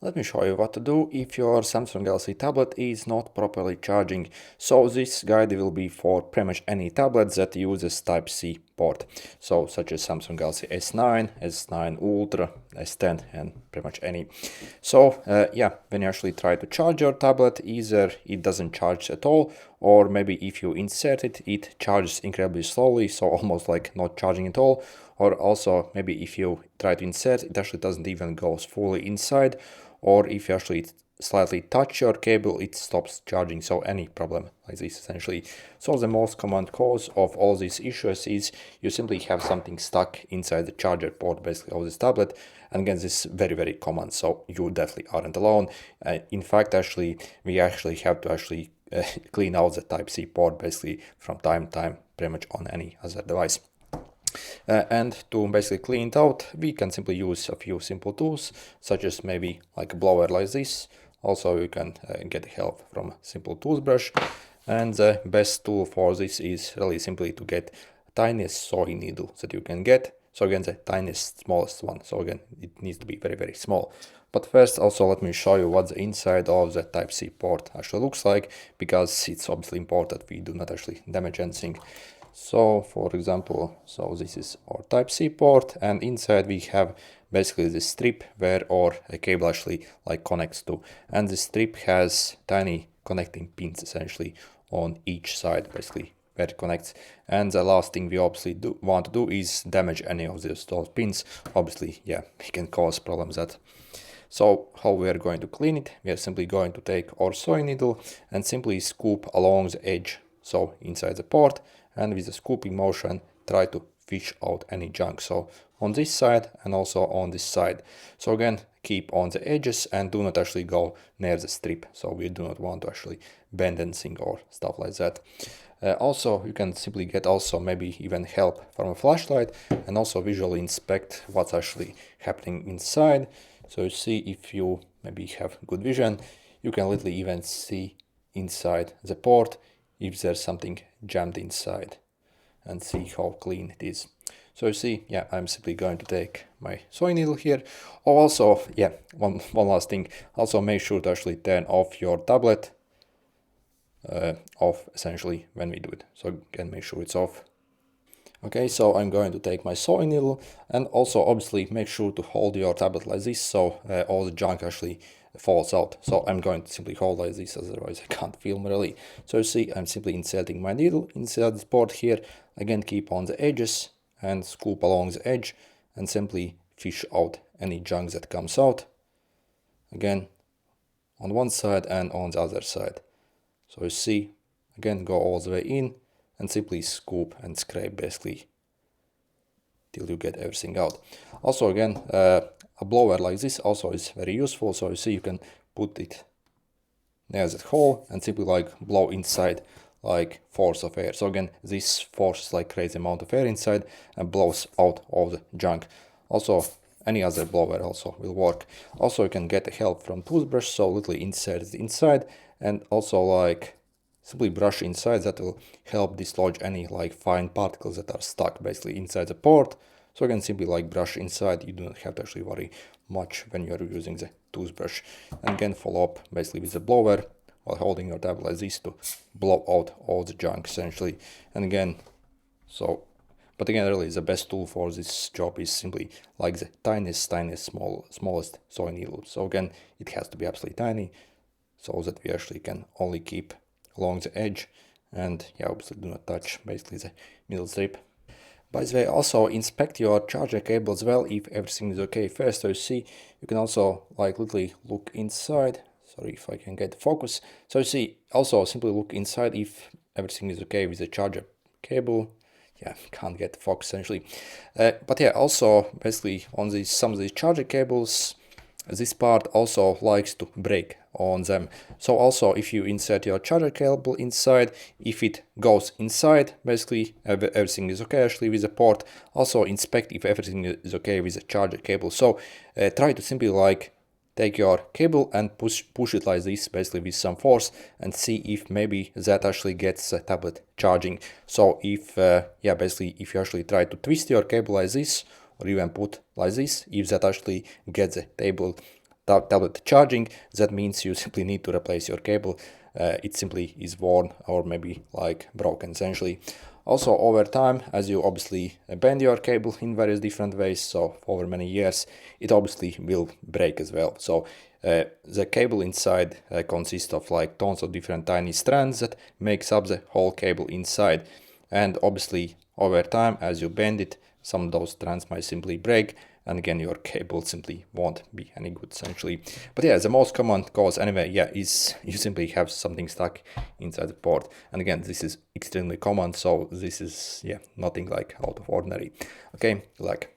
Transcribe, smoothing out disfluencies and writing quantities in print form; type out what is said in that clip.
Let me show you what to do if your Samsung Galaxy tablet is not properly charging. So this guide will be for pretty much any tablet that uses Type-C port. So such as Samsung Galaxy S9, S9 Ultra, S10 and pretty much any. So yeah, when you actually try to charge your tablet, either it doesn't charge at all, or maybe if you insert it, it charges incredibly slowly, so almost like not charging at all. Or also maybe if you try to insert, it actually doesn't even go fully inside, or if you actually slightly touch your cable, it stops charging. So any problem like this essentially. So the most common cause of all these issues is you simply have something stuck inside the charger port basically of this tablet. And again, this is very common, so you definitely aren't alone. In fact, actually we actually have to clean out the Type-C port basically from time to time, pretty much on any other device. And to basically clean it out, we can simply use a few simple tools, such as maybe like a blower like this. Also, you can get help from a simple toothbrush. And the best tool for this is really simply to get tiniest soy needle that you can get. So again, the tiniest, smallest one. So again, it needs to be very small. But first, also let me show you what the inside of the Type-C port actually looks like, because it's obviously important we do not actually damage anything. So for example, so this is our Type-C port, and inside we have basically the strip where our cable actually like connects to, and the strip has tiny connecting pins essentially on each side basically where it connects. And the last thing we obviously want to do is damage any of those pins. Obviously, yeah, it can cause problems that. So how we are going to clean it? We are simply going to take our soy needle and simply scoop along the edge, so inside the port, and with a scooping motion try to fish out any junk, so on this side and also on this side. So again, keep on the edges and do not actually go near the strip, so we do not want to actually bend anything or stuff like that. Also, you can simply get also maybe even help from a flashlight and also visually inspect what's actually happening inside. So you see, if you maybe have good vision, you can literally even see inside the port if there's something jammed inside, and see how clean it is. So you see, yeah, I'm simply going to take my soy needle here. Oh, also, yeah, one last thing. Also make sure to actually turn off your tablet off essentially when we do it. So again, make sure it's off. Okay, so I'm going to take my soy needle, and also obviously make sure to hold your tablet like this, so all the junk actually falls out. So I'm going to simply hold like this, otherwise I can't film really. So you see, I'm simply inserting my needle inside this port here. Again, keep on the edges and scoop along the edge and simply fish out any junk that comes out. Again, on one side and on the other side. So you see, again, go all the way in and simply scoop and scrape basically till you get everything out. Also again, a blower like this also is very useful. So you see, you can put it near that hole and simply like blow inside like force of air. So again, this forces like crazy amount of air inside and blows out all the junk. Also, any other blower also will work. Also, you can get help from toothbrush, so literally insert it inside and also like simply brush inside. That will help dislodge any like fine particles that are stuck basically inside the port. So again, simply like brush inside. You do not have to actually worry much when you are using the toothbrush. And again, follow up basically with the blower while holding your tablet like this to blow out all the junk essentially. And again, so, but again, really the best tool for this job is simply like the tiniest smallest soy needle. So again, it has to be absolutely tiny, so that we actually can only keep along the edge, and yeah, obviously do not touch basically the middle strip. By the way, also inspect your charger cable as well if everything is okay first. So you see, you can also like literally look inside. Sorry if I can get the focus. So you see, also simply look inside if everything is okay with the charger cable. Yeah, can't get the focus essentially. But yeah, also basically on some of these charger cables, this part also likes to break on them. So also if you insert your charger cable inside, if it goes inside, basically everything is okay actually with the port. Also inspect if everything is okay with the charger cable. So try to simply like take your cable and push it like this basically with some force and see if maybe that actually gets the tablet charging. So if yeah, basically if you actually try to twist your cable like this, or even put like this, if that actually gets the tablet charging, that means you simply need to replace your cable. It simply is worn or maybe like broken essentially. Also, over time, as you obviously bend your cable in various different ways, so over many years, it obviously will break as well. So the cable inside consists of like tons of different tiny strands that makes up the whole cable inside. And obviously, over time, as you bend it, some of those strands might simply break, and again your cable simply won't be any good essentially. But yeah, the most common cause anyway, yeah, is you simply have something stuck inside the port. And again, this is extremely common, so this is, yeah, nothing like out of ordinary. Okay, like